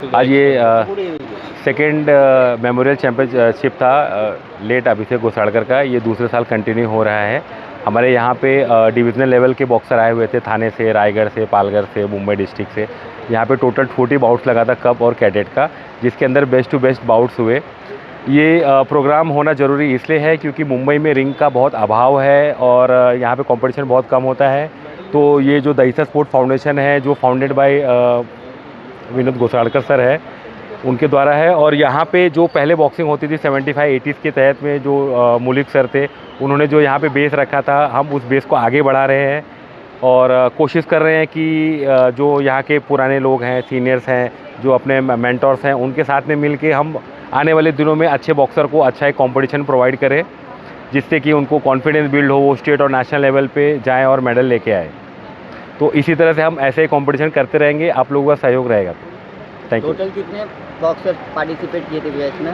आज ये second memorial championship था लेट अभिषेक गोसाड़कर का। ये दूसरे साल कंटिन्यू हो रहा है। हमारे यहाँ पे डिविजनल लेवल के बॉक्सर आए हुए थे, थाने से, रायगढ़ से, पालघर से, मुंबई डिस्ट्रिक्ट से। यहाँ पे टोटल 40 बाउट्स लगा था कप और कैडेट का, जिसके अंदर बेस्ट टू बेस्ट बाउट्स हुए। ये प्रोग्राम होना ज़रूरी इसलिए है क्योंकि मुंबई में रिंग का बहुत अभाव है और यहाँ पे कंपटीशन बहुत कम होता है। तो ये जो दहीसर स्पोर्ट फाउंडेशन है, जो फाउंडेड बाय विनोद गोसाड़कर सर है, उनके द्वारा है। और यहाँ पे जो पहले बॉक्सिंग होती थी 75-80s के तहत में, जो मुलिक सर थे, उन्होंने जो यहाँ पे बेस रखा था, हम उस बेस को आगे बढ़ा रहे हैं और कोशिश कर रहे हैं कि जो यहाँ के पुराने लोग हैं, सीनियर्स हैं, जो अपने मेंटर्स हैं, उनके साथ में मिल के हम आने वाले दिनों में अच्छे बॉक्सर को अच्छा एक कॉम्पिटिशन प्रोवाइड करें, जिससे कि उनको कॉन्फिडेंस बिल्ड हो, वो स्टेट और नेशनल लेवल पे जाएँ और मेडल लेके आए। तो इसी तरह से हम ऐसे ही कॉम्पिटिशन करते रहेंगे, आप लोगों का सहयोग रहेगा। Thank you. टोटल कितने बॉक्सर पार्टिसिपेट किए थे भैया इसमें?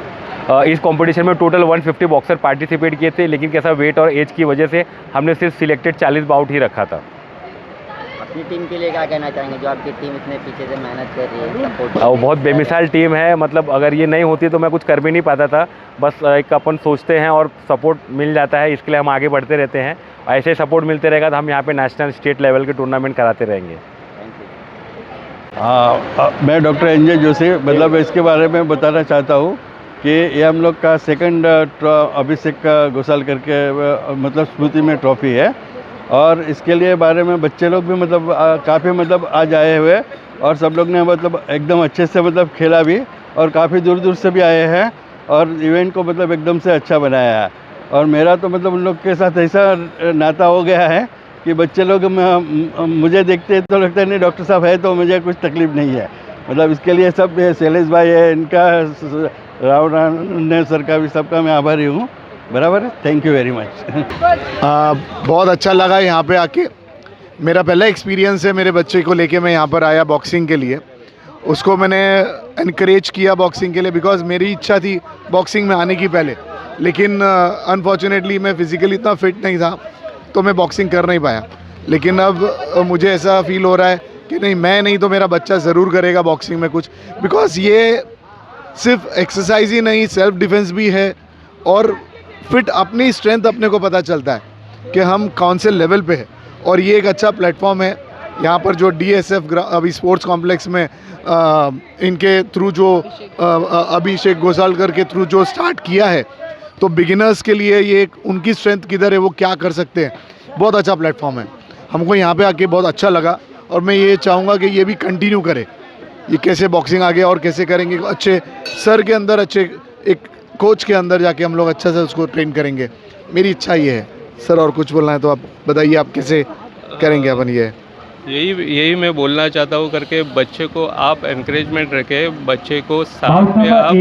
इस कंपटीशन में टोटल 150 बॉक्सर पार्टिसिपेट किए थे, लेकिन कैसा वेट और एज की वजह से हमने सिर्फ सिलेक्टेड 40 बाउट ही रखा था। अपनी टीम के लिए क्या कहना चाहेंगे, जो आपकी टीम इतने पीछे से मेहनत कर रही है, सपोर्ट? वो बहुत बेमिसाल टीम है, मतलब अगर ये नहीं होती तो मैं कुछ कर भी नहीं पाता था। बस एक अपन सोचते हैं और सपोर्ट मिल जाता है, इसके लिए हम आगे बढ़ते रहते हैं। ऐसे सपोर्ट मिलते रहेगा तो हम यहाँ पे नेशनल स्टेट लेवल के टूर्नामेंट कराते रहेंगे। मैं डॉक्टर एनजे जोशी, मतलब इसके बारे में बताना चाहता हूँ कि ये हम लोग का सेकंड अभिषेक गोसाड़कर के मतलब स्मृति में ट्रॉफी है। और इसके लिए बारे में बच्चे लोग भी मतलब काफ़ी मतलब आज आए हुए, और सब लोग ने मतलब एकदम अच्छे से मतलब खेला भी, और काफ़ी दूर दूर से भी आए हैं, और इवेंट को मतलब एकदम से अच्छा बनाया है। और मेरा तो मतलब उन लोग के साथ ऐसा नाता हो गया है कि बच्चे लोग मुझे देखते हैं तो लगता है नहीं डॉक्टर साहब है तो मुझे कुछ तकलीफ़ नहीं है। मतलब इसके लिए सब शैलेश भाई है, इनका, राव सर का भी, सबका मैं आभारी हूँ। बराबर है, थैंक यू वेरी मच। बहुत अच्छा लगा यहाँ पे आके। मेरा पहला एक्सपीरियंस है, मेरे बच्चे को लेके मैं यहाँ पर आया बॉक्सिंग के लिए। उसको मैंने इनकरेज किया बॉक्सिंग के लिए, बिकॉज मेरी इच्छा थी बॉक्सिंग में आने की पहले, लेकिन अनफॉर्चुनेटली मैं फिज़िकली इतना फिट नहीं था तो मैं बॉक्सिंग कर नहीं पाया। लेकिन अब मुझे ऐसा फील हो रहा है कि नहीं, मैं नहीं तो मेरा बच्चा ज़रूर करेगा बॉक्सिंग में कुछ, बिकॉज ये सिर्फ एक्सरसाइज ही नहीं, सेल्फ डिफेंस भी है, और फिट अपनी स्ट्रेंथ अपने को पता चलता है कि हम कौन से लेवल पे है। और ये एक अच्छा प्लेटफॉर्म है। यहाँ पर जो DSF अभी स्पोर्ट्स कॉम्प्लेक्स में इनके थ्रू जो अभिषेक गोसाड़कर के थ्रू जो स्टार्ट किया है, तो बिगिनर्स के लिए ये उनकी स्ट्रेंथ किधर है, वो क्या कर सकते हैं, बहुत अच्छा प्लेटफॉर्म है। हमको यहाँ पे आके बहुत अच्छा लगा, और मैं ये चाहूँगा कि ये भी कंटिन्यू करे। ये कैसे बॉक्सिंग आगे और कैसे करेंगे, अच्छे सर के अंदर, अच्छे एक कोच के अंदर जाके हम लोग अच्छा से उसको ट्रेन करेंगे। मेरी इच्छा ये है। सर और कुछ बोलना है तो आप बताइए, आप कैसे करेंगे अपन ये? यही मैं बोलना चाहता हूँ करके, बच्चे को आप एनकरेजमेंट रखें, बच्चे को साथ में आप,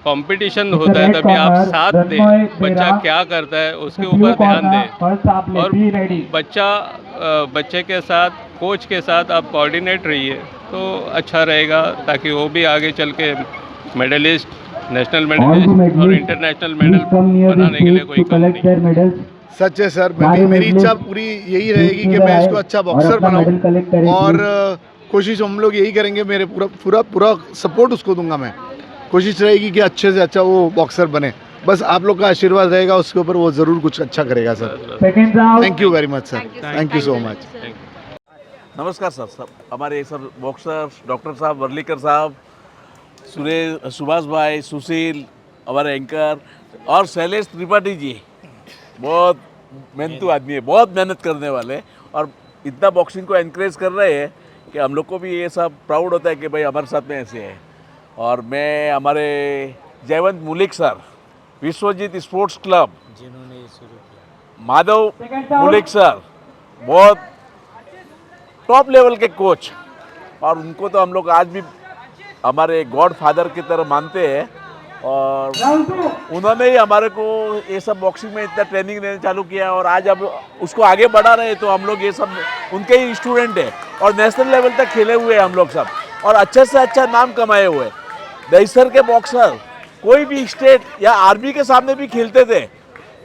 कंपटीशन होता है तभी आप साथ दें, बच्चा क्या करता है उसके ऊपर ध्यान दें, और बच्चे के साथ, कोच के साथ आप कोऑर्डिनेट रहिए तो अच्छा रहेगा, ताकि वो भी आगे चल के मेडलिस्ट, नेशनल मेडलिस्ट और इंटरनेशनल मेडल बनाने के लिए कोई कम नहीं। सच है सर, मेरी इच्छा पूरी यही रहेगी कि मैं इसको अच्छा बॉक्सर बनाऊं, और कोशिश हम लोग यही करेंगे। मेरे पूरा सपोर्ट उसको दूंगा मैं। कोशिश रहेगी कि अच्छे से अच्छा वो बॉक्सर बने। बस आप लोग का आशीर्वाद रहेगा उसके ऊपर, वो ज़रूर कुछ अच्छा करेगा sir. Thank you very much sir, thank you so much. नमस्कार सर। सब हमारे सर बॉक्सर डॉक्टर साहब, वर्लीकर साहब, सुभाष भाई, सुशील, हमारे एंकर, और शैलेश त्रिपाठी जी, बहुत मेहनतू आदमी है, बहुत मेहनत करने वाले, और इतना बॉक्सिंग को एनकरेज कर रहे हैं कि हम लोग को भी ये सब प्राउड होता है कि भाई हमारे साथ में ऐसे है। और मैं हमारे Jaywant Mulik sir, Vishwajeet sports club जिन्होंने शुरू किया, माधव मुलिक सर, बहुत टॉप लेवल के कोच, और उनको तो हम लोग आज भी हमारे गॉड फादर की तरह मानते हैं। और उन्होंने ही हमारे को ये सब बॉक्सिंग में इतना ट्रेनिंग देना चालू किया, और आज अब उसको आगे बढ़ा रहे, तो हम लोग ये सब उनके ही स्टूडेंट हैं, और नेशनल लेवल तक खेले हुए हैं हम लोग सब, और अच्छे से अच्छा नाम कमाए हुए। दहीसर के बॉक्सर कोई भी स्टेट या आर्मी के सामने भी खेलते थे,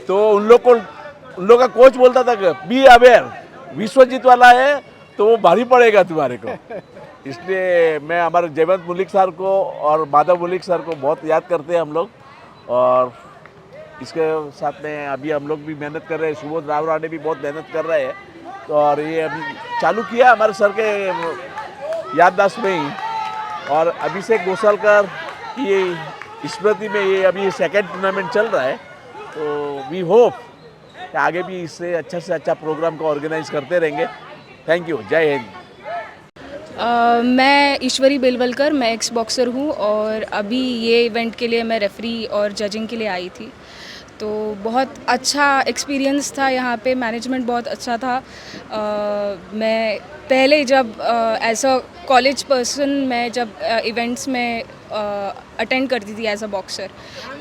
तो उन लोग का कोच बोलता था कि बी अवेयर, विश्वजीत वाला है तो वो भारी पड़ेगा तुम्हारे को। इसलिए मैं हमारे जयवंत मुलिक सर को और माधव मुलिक सर को बहुत याद करते हैं हम लोग। और इसके साथ में अभी हम लोग भी मेहनत कर रहे हैं, सुबोध रावरा ने भी बहुत मेहनत कर रहे हैं। तो और ये अभी चालू किया हमारे सर के याददाश्त में ही। और अभिषेक घोसालकर की स्मृति में ये अभी सेकंड टूर्नामेंट चल रहा है। तो वी होप कि आगे भी इससे अच्छा से अच्छा प्रोग्राम को ऑर्गेनाइज करते रहेंगे। थैंक यू, जय हिंद। मैं ईश्वरी बेलवलकर, मैं एक्स बॉक्सर हूँ और अभी ये इवेंट के लिए मैं रेफरी और जजिंग के लिए आई थी। तो बहुत अच्छा एक्सपीरियंस था यहाँ पे, मैनेजमेंट बहुत अच्छा था। मैं पहले जब एज अ कॉलेज पर्सन मैं जब इवेंट्स में अटेंड करती थी एज अ बॉक्सर,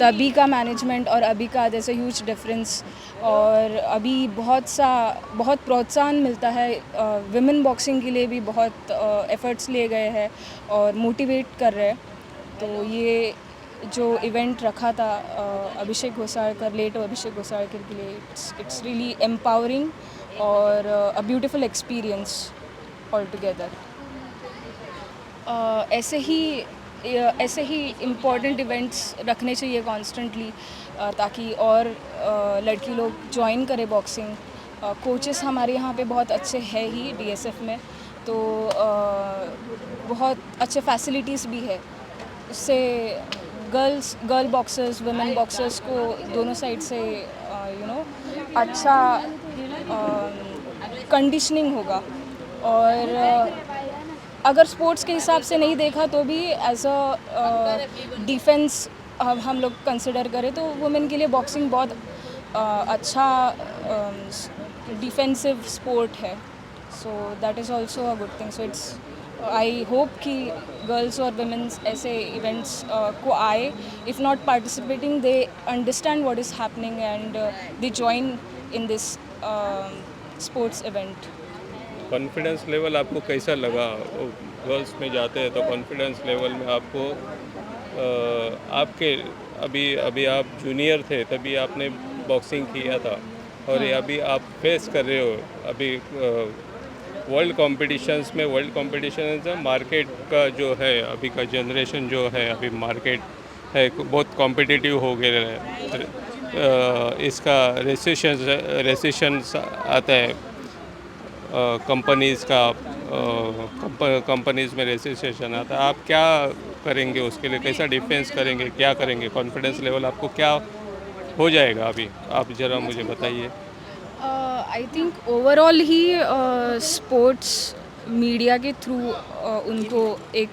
तभी का मैनेजमेंट और अभी का there is a huge difference. और अभी बहुत प्रोत्साहन मिलता है। विमेन बॉक्सिंग के लिए भी बहुत एफर्ट्स लिए गए हैं और मोटिवेट कर रहे हैं। तो ये जो इवेंट रखा था अभिषेक घोसालकर, लेट अभिषेक घोसालकर के लिए, इट्स रियली एम्पावरिंग और a beautiful experience all together. ऐसे ही इम्पॉर्टेंट इवेंट्स रखने चाहिए कॉन्स्टेंटली, ताकि और लड़की लोग ज्वाइन करें बॉक्सिंग। कोचेस हमारे यहाँ पे बहुत अच्छे हैं ही डीएसएफ में, तो बहुत अच्छे फैसिलिटीज़ भी है। उससे गर्ल बॉक्सर्स, वुमेन बॉक्सर्स को दोनों साइड से अच्छा कंडीशनिंग होगा। और अगर स्पोर्ट्स के हिसाब से नहीं देखा तो भी एज अ डिफेंस हम लोग कंसिडर करें तो वुमेन के लिए बॉक्सिंग बहुत अच्छा डिफेंसिव स्पोर्ट है। So that is also a good thing. So it's I hope कि गर्ल्स और वुमेन्स ऐसे इवेंट्स को आए, if not participating they understand what is happening and they join in this sports event. Confidence level आपको कैसा लगा? Girls में जाते हैं तो कॉन्फिडेंस लेवल में आपको आपके अभी आप जूनियर थे तभी आपने बॉक्सिंग किया था, और ये अभी आप फेस कर रहे हो अभी वर्ल्ड कॉम्पिटिशन्स में मार्केट का जो है अभी का जनरेशन जो है, अभी मार्केट है बहुत कॉम्पिटिटिव हो गया है। इसका रेसिशंस आता है कंपनीज़ का, कंपनीज़ में रेजिस्ट्रेशन आता है। आप क्या करेंगे उसके लिए? कैसा डिफेंस करेंगे? क्या करेंगे? कॉन्फिडेंस लेवल आपको क्या हो जाएगा अभी? आप ज़रा मुझे बताइए। I think overall he sports media के थ्रू उनको एक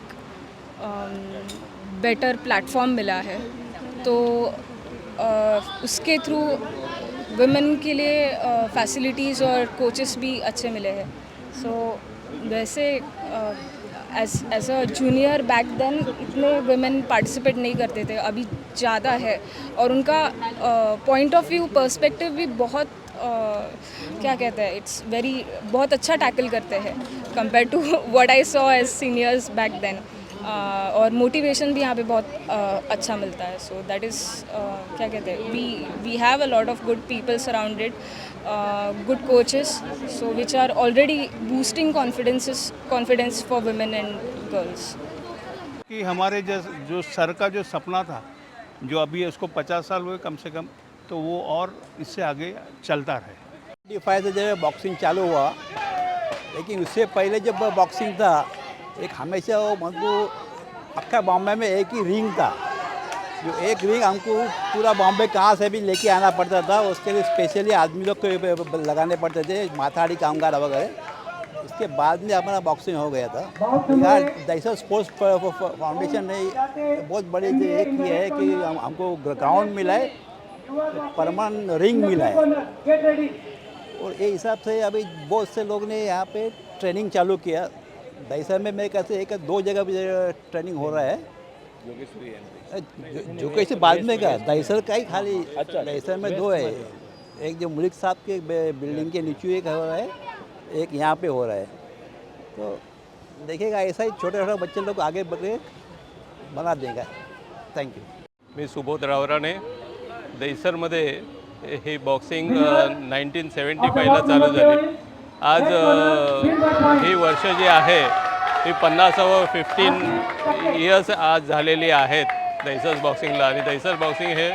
बेटर प्लेटफॉर्म मिला है, तो उसके थ्रू वुमेन के लिए फैसिलिटीज़ और कोचेस भी अच्छे मिले हैं। सो वैसे as a junior back then इतने वुमेन पार्टिसिपेट नहीं करते थे, अभी ज़्यादा है। और उनका पॉइंट ऑफ व्यू, पर्सपेक्टिव भी बहुत क्या कहते हैं, इट्स वेरी बहुत अच्छा टैकल करते हैं compare to what I saw as seniors back then. और मोटिवेशन भी यहाँ पे बहुत अच्छा मिलता है। सो दैट इज़ क्या कहते हैं, we have a lot of good people surrounded, good coaches, so which are already boosting confidence for women and girls. कि हमारे जो सर का जो सपना था, जो अभी उसको 50 साल हुए कम से कम, तो वो और इससे आगे चलता रहे। 95 से जब बॉक्सिंग चालू हुआ, लेकिन उससे पहले जब बॉक्सिंग था, एक हमेशा वो हमको अक्खा बॉम्बे में एक ही रिंग था, जो एक रिंग हमको पूरा बॉम्बे कहाँ से भी लेके आना पड़ता था। उसके लिए स्पेशली आदमी लोग को लगाने पड़ते थे, माथाड़ी कामगार वगैरह। उसके बाद में हमारा बॉक्सिंग हो गया था। यार दैसा स्पोर्ट्स फाउंडेशन ने बहुत बड़ी एक ये है कि हमको ग्राउंड मिला है, परमानेंट रिंग मिला है। और ये हिसाब से अभी बहुत से लोग ने यहाँ पे ट्रेनिंग चालू किया। दैसा में मैं कैसे 1-2 जगह भी ट्रेनिंग हो रहा है, जो कैसे बाद में का दैसर का ही खाली। दैसर में 2 है, एक जो मुलिक साहब के बिल्डिंग के नीचे एक हो रहा है, एक यहाँ पे हो रहा है। तो देखिएगा ऐसा ही छोटे छोटे बच्चे लोग आगे बढ़े बना देगा। Thank you. मी सुबोध रावराने, दैसरमध्ये ही बॉक्सिंग 1975ला चालू झाली आज ही वर्ष जी आहे ही 50व 15 इयर्स आज झालेली आहेत दहिसर बॉक्सिंगला. आणि दहिसर बॉक्सिंग हे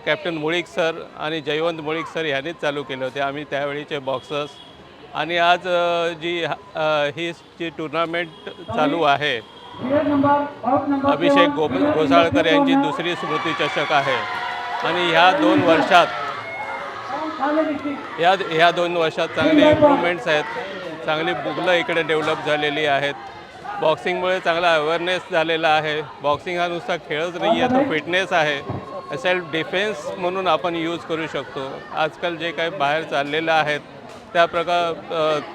कॅप्टन मुळीक सर आणि जयवंत मुळीक सर यांनीच चालू केले होते. आम्ही त्यावेळीचे बॉक्सर्स. आणि आज ही जी टुर्नामेंट चालू आहे, अभिषेक घोसाळकर यांची दुसरी स्मृती चषक आहे. आणि ह्या 2 वर्षात चांगले इम्प्रूव्हमेंट्स आहेत, चांगली मुलं इकडे डेव्हलप झालेली आहेत. बॉक्सिंगमुळे चांगला अवेअरनेस झालेला आहे. बॉक्सिंग हा नुसता खेळच नाही आहे, तो फिटनेस आहे. सेल्फ डिफेन्स म्हणून आपण यूज करू शकतो. आजकाल जे काही बाहेर चाललेलं आहेत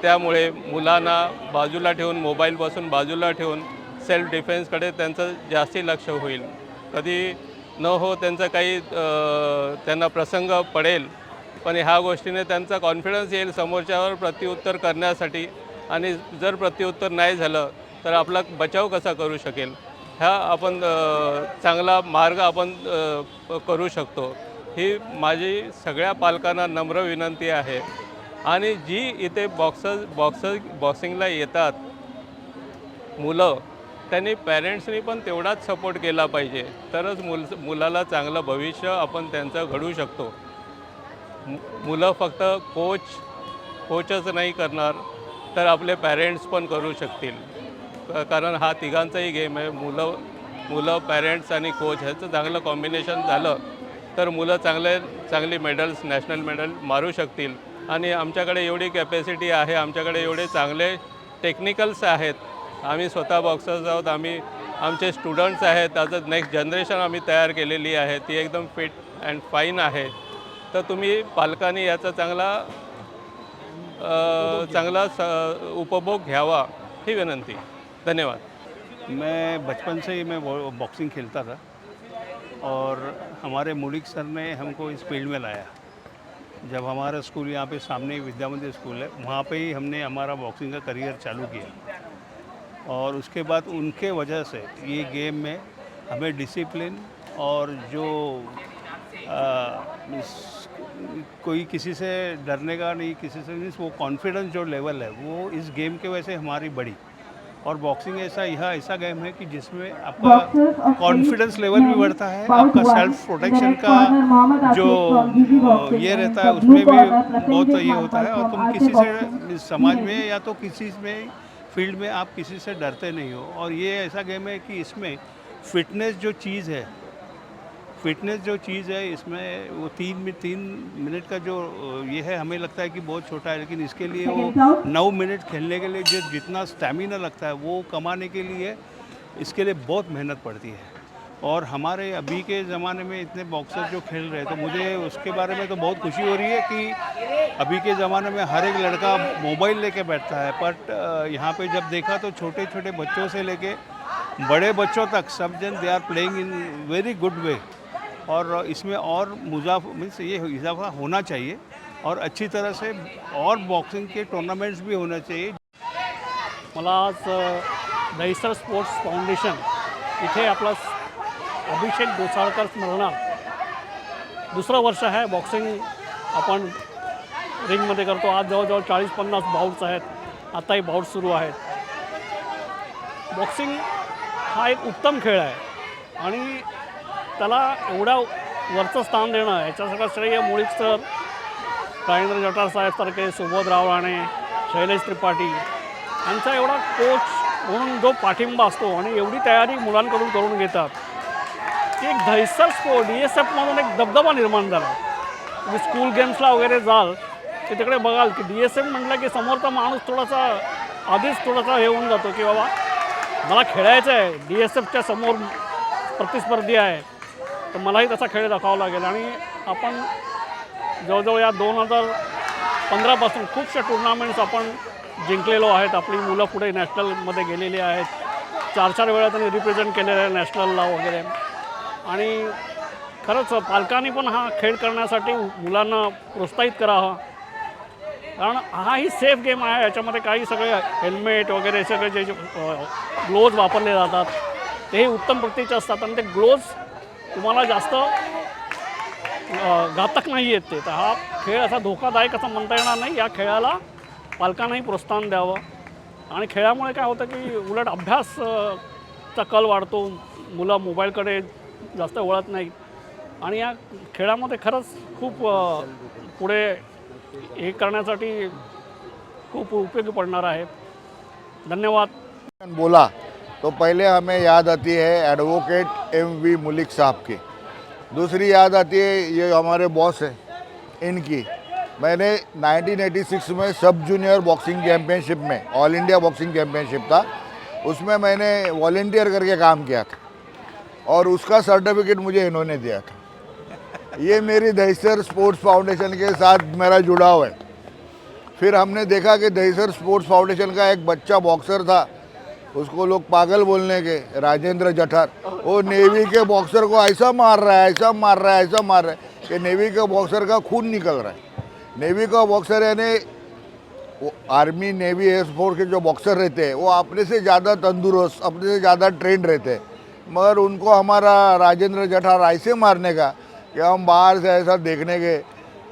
त्यामुळे मुलांना बाजूला ठेवून, मोबाईलपासून बाजूला ठेवून सेल्फ डिफेन्सकडे त्यांचं जास्ती लक्ष होईल. कधी न हो त्यांचं काही त्यांना प्रसंग पडेल, पण ह्या गोष्टीने त्यांचा कॉन्फिडन्स येईल समोरच्यावर प्रत्युत्तर करण्यासाठी. आणि जर प्रत्युत्तर नाही झालं तर आपला बचाव कसा करू शकेल, ह्या आपण चांगला मार्ग आपण करू शकतो. ही माझी सगळ्या पालकांना नम्र विनंती आहे. आणि जी इथे बॉक्सिंगला येतात मुलं, त्यांनी पॅरेंट्सनी पण तेवढाच सपोर्ट केला पाहिजे, तरच मुलाला चांगलं भविष्य आपण त्यांचं घडवू शकतो. मुलं फक्त कोचच नाही करणार, तर आपले पॅरेंट्स पण करू शकतील. कारण हा तिघांचाही गेम आहे. मुलं पॅरेंट्स आणि कोच ह्याचं चांगलं कॉम्बिनेशन झालं तर मुलं चांगली मेडल्स, नॅशनल मेडल मारू शकतील. आणि आमच्याकडे एवढी कॅपॅसिटी आहे, आमच्याकडे एवढे चांगले टेक्निकल्स आहेत. आम्ही स्वतः बॉक्सर्स आहोत, आमचे स्टुडंट्स आहेत. आता नेक्स्ट जनरेशन आम्ही तयार केलेली आहे, ती एकदम फिट अँड फाईन आहे. तर तुम्ही पालकांनी याचा चांगला उपभोग घ्यावा ही विनंती. धन्यवाद. मैं बचपन से ही मैं बॉक्सिंग खेलता था और हमारे मुलिक सर ने हमको इस फील्ड में लाया. जब हमारा स्कूल यहाँ पे सामने विद्या मंदिर स्कूल है, वहाँ पे ही हमने हमारा बॉक्सिंग का करियर चालू किया. और उसके बाद उनके वजह से ये गेम में हमें डिसिप्लिन और जो कोई किसी से डरने का नहीं, किसी से नहीं, वो कॉन्फिडेंस जो लेवल है वो इस गेम के वजह से हमारी बढ़ी. और बॉक्सिंग ऐसा गेम है कि जिसमें आपका कॉन्फिडेंस लेवल भी बढ़ता है, आपका सेल्फ प्रोटेक्शन का जो ये रहता है उसमें भी बहुत ये होता है. और तुम किसी से समाज में या तो किसी में फील्ड में आप किसी से डरते नहीं हो. और ये ऐसा गेम है कि इसमें फिटनेस जो चीज़ है इसमें वो 3 मिनट का जो ये है, हमें लगता है कि बहुत छोटा है, लेकिन इसके लिए वो 9 मिनट खेलने के लिए जितना स्टैमिना लगता है वो कमाने के लिए इसके लिए बहुत मेहनत पड़ती है. और हमारे अभी के ज़माने में इतने बॉक्सर जो खेल रहे हैं, तो मुझे उसके बारे में तो बहुत खुशी हो रही है कि अभी के ज़माने में हर एक लड़का मोबाइल लेके बैठता है. बट यहाँ पे जब देखा तो छोटे छोटे बच्चों से लेके बड़े बच्चों तक सब जन they are playing in very good way. और इसमें और ये इजाफा होना चाहिए और अच्छी तरह से और बॉक्सिंग के टूर्नामेंट्स भी होने चाहिए. मला आज दहिसर स्पोर्ट्स फाउंडेशन इथे आपला अभिषेक घोसाळकर स्मरणार्थ दुसरं वर्ष आहे बॉक्सिंग आपण रिंगमध्ये करतो. आज जवळजवळ 40-50 बाउट्स आहेत, आताही बाउट्स सुरू आहेत. बॉक्सिंग हा एक उत्तम खेळ आहे आणि त्याला एवढा वरचं स्थान देणं याच्या सगळं श्रेय मुळीक सर, राजेंद्र जठार साहेबसारखे, सुबोधराव राणे, शैलेश त्रिपाठी यांचा एवढा कोच म्हणून जो पाठिंबा असतो आणि एवढी तयारी मुलांकडून करून घेतात की एक दहिसर स्पोर्ट DSF म्हणून एक दबदबा निर्माण झाला. तुम्ही स्कूल गेम्सला वगैरे जाल की तिकडे बघाल की DSF म्हटलं की समोरचा माणूस आधीच थोडासा हे होऊन जातो की बाबा मला खेळायचं आहे, DSFच्या समोर प्रतिस्पर्धी आहे, तर मलाही तसा खेळ दाखवावा लागेल. आणि आपण जवळजवळ या 2015पासून खूपशा टुर्नामेंट्स आपण जिंकलेलो आहेत. आपली मुलं पुढे नॅशनलमध्ये गेलेली आहेत. 4-4 वेळा त्यांनी रिप्रेझेंट केलेलं आहे नॅशनलला वगैरे. आणि खरंच पालकांनी पण हा खेळ करण्यासाठी मुलांना प्रोत्साहित करावं, कारण हाही सेफ गेम आहे. याच्यामध्ये काही सगळे हेल्मेट वगैरे सगळे जे ग्लोव्ज वापरले जातात तेही उत्तम प्रतीचे असतात आणि ते ग्लोव्ज तुम्हाला जास्त घातक नाही आहेत ते. तर हा खेळ असा धोकादायक असं म्हणता येणार नाही. या खेळाला पालकांनाही प्रोत्साहन द्यावं आणि खेळामुळे काय होतं की उलट अभ्यासचा कल वाढतो, मुलं मोबाईलकडे जास्त वळत नाहीत आणि या खेळामध्ये खरंच खूप पुढे हे करण्यासाठी खूप उपयोगी पडणार आहे. धन्यवाद. बोला तो पहले हमें याद आती है एडवोकेट एम.वी. मुलिक साहब की, दूसरी याद आती है ये हमारे बॉस हैं इनकी। मैंने 1986 में सब जूनियर बॉक्सिंग चैम्पियनशिप में, ऑल इंडिया बॉक्सिंग चैम्पियनशिप था, उसमें मैंने वॉलेंटियर करके काम किया था और उसका सर्टिफिकेट मुझे इन्होंने दिया था। ये मेरी दहीसर स्पोर्ट्स फाउंडेशन के साथ मेरा जुड़ाव है। फिर हमने देखा कि दहीसर स्पोर्ट्स फाउंडेशन का एक बच्चा बॉक्सर था, उसको लोग पागल बोलने के, राजेंद्र जठार, वो नेवी के बॉक्सर को ऐसा मार रहा है, ऐसा मार रहा है, ऐसा मार रहा है कि नेवी के बॉक्सर का खून निकल रहा है। नेवी का बॉक्सर यानी वो आर्मी नेवी एयरफोर्स के जो बॉक्सर रहते हैं वो अपने से ज़्यादा तंदुरुस्त, अपने से ज़्यादा ट्रेंड रहते हैं, मगर उनको हमारा राजेंद्र जठार ऐसे मारने का कि हम बाहर से ऐसा देखने के,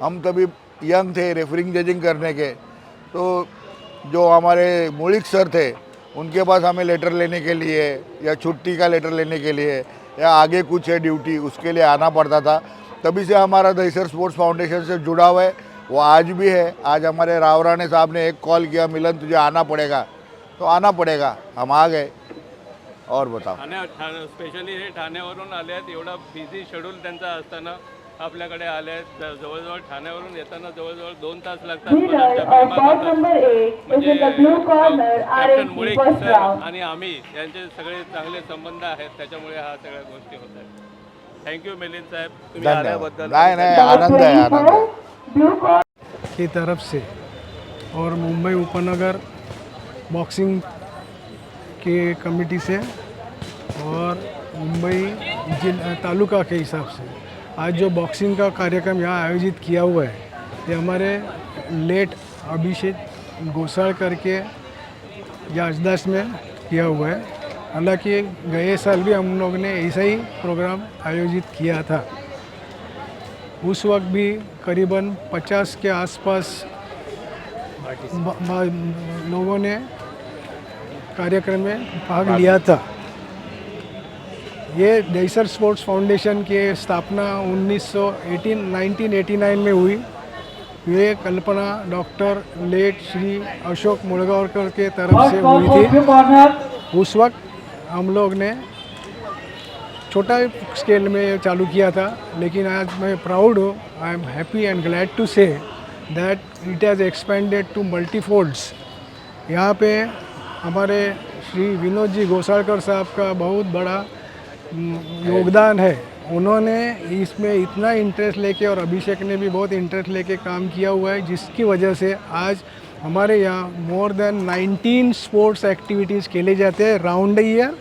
हम तभी यंग थे रेफरिंग जजिंग करने के, तो जो हमारे मुलिक सर थे उनके पास हमें लेटर लेने के लिए या छुट्टी का लेटर लेने के लिए या आगे कुछ है ड्यूटी उसके लिए आना पड़ता था। तभी से हमारा दहीसर स्पोर्ट्स फाउंडेशन से जुड़ा हुआ है, वो आज भी है। आज हमारे राव राणे साहब ने एक कॉल किया, मिलन तुझे आना पड़ेगा, तो आना पड़ेगा, हम आ गए। और बताओ, स्पेशली हे ठाण्यावरून आले आहेत, एवढा बिझी शेड्यूल त्यांचा असताना आपल्याकडे आले आहेत. जवळजवळ ठाण्यावरून येताना जवळजवळ 2 तास लागतात. कॅप्टन मुळीक सर आणि आम्ही यांचे सगळे चांगले संबंध आहेत, त्याच्यामुळे हा सगळ्या गोष्टी होत आहेत. थँक्यू मिलिंद साहेब, तुम्ही आल्याबद्दल. नहीं आनंद है, आनंद है। की तरफ से और मुंबई उपनगर बॉक्सिंग के कमेटी से और मुंबई तालुका के हिसाब से आज जो बॉक्सिंग का कार्यक्रम यहाँ आयोजित किया हुआ है, ये हमारे लेट अभिषेक गोसाळकर के याददाश्त में किया हुआ है। हालांकि गए साल भी हम लोग ने ऐसा ही प्रोग्राम आयोजित किया था। उस वक्त भी करीबन 50 के आसपास लोगों ने कार्यक्रम में भाग लिया था। ये दहीसर स्पोर्ट्स फाउंडेशन की स्थापना 1989 में हुई। ये कल्पना डॉक्टर लेट श्री अशोक मुलगावकर के तरफ से हुई थी। उस वक्त हम लोग ने छोटा स्केल में चालू किया था, लेकिन आज मैं प्राउड हूँ, I am happy and glad to say that it has expanded to multifolds. यहाँ पे हमारे श्री विनोद जी गोसाळकर साहब का बहुत बड़ा योगदान है। उन्होंने इसमें इतना इंटरेस्ट लेके और अभिषेक ने भी बहुत इंटरेस्ट लेके काम किया हुआ है, जिसकी वजह से आज हमारे यहाँ मोर देन 19 स्पोर्ट्स एक्टिविटीज़ खेले जाते हैं round the year.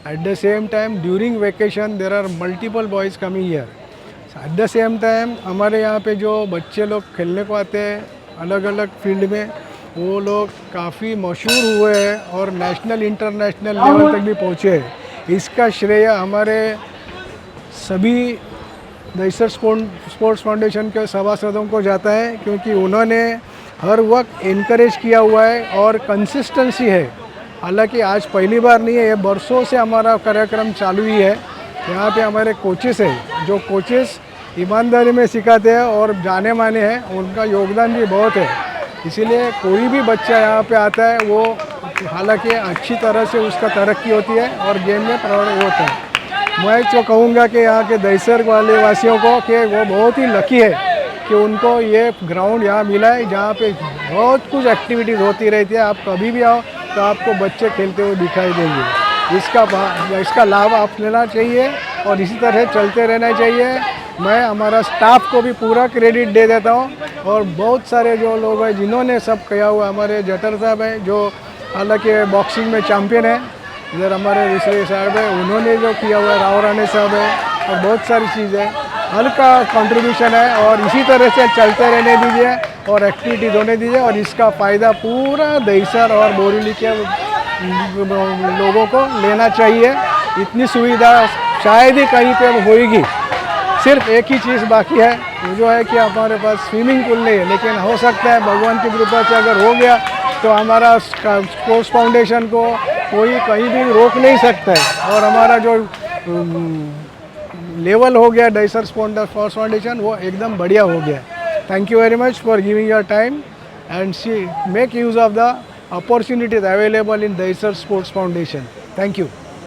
At the same time during vacation there are multiple boys coming year. At the same time हमारे यहाँ पे जो बच्चे लोग खेलने को आते हैं अलग अलग फील्ड में, वो लोग काफ़ी मशहूर हुए हैं और नेशनल इंटरनेशनल लेवल तक भी पहुँचे हैं। इसका श्रेय हमारे सभी दहीसर स्पोर्ट्स फाउंडेशन के सभासदों को जाता है, क्योंकि उन्होंने हर वक्त इनकरेज किया हुआ है और कंसिस्टेंसी है। हालांकि आज पहली बार नहीं है, ये बरसों से हमारा कार्यक्रम चालू ही है। यहाँ पे हमारे कोचेस हैं, जो कोचेस ईमानदारी में सिखाते हैं और जाने माने हैं, उनका योगदान भी बहुत है। इसीलिए कोई भी बच्चा यहाँ पे आता है वो हालांकि अच्छी तरह से उसका तरक्की होती है और गेम में प्रौढ़ होता है। मैं तो कहूँगा कि यहाँ के दहीसर वाले वासियों को कि वो बहुत ही लकी है कि उनको ये ग्राउंड यहाँ मिला है, जहाँ पे बहुत कुछ एक्टिविटीज़ होती रहती है। आप कभी भी आओ तो आपको बच्चे खेलते हुए दिखाई देंगे। इसका लाभ आप लेना चाहिए और इसी तरह चलते रहना चाहिए। मैं हमारा स्टाफ को भी पूरा क्रेडिट दे देता हूँ और बहुत सारे जो लोग हैं जिन्होंने सब किया हुआ, हमारे जटर साहब हैं जो हालांकि बॉक्सिंग में चैम्पियन है, इधर हमारे विश्रे साहब है, उन्होंने जो किया हुआ है, राव राणे साहब है, और बहुत सारी चीज़ें हल्का कंट्रीब्यूशन है। और इसी तरह से चलते रहने दीजिए और एक्टिविटीज होने दीजिए और इसका फ़ायदा पूरा दहीसर और बोरीवली के लोगों को लेना चाहिए। इतनी सुविधा शायद ही कहीं पे होएगी, सिर्फ एक ही चीज़ बाकी है, वो जो है कि हमारे पास स्विमिंग पूल नहीं है, लेकिन हो सकता है भगवान की कृपा से अगर हो गया तो हमारा स्पोर्ट्स फाउंडेशन को कोई कहीं भी रोक नहीं सकता है। और हमारा जो लेवल हो गया दहीसर स्पोर्ट्स फाउंडेशन वो एकदम बढ़िया हो गया। Thank you very much for giving your time and see make use of the opportunities available in Dahisar Sports Foundation. Thank you.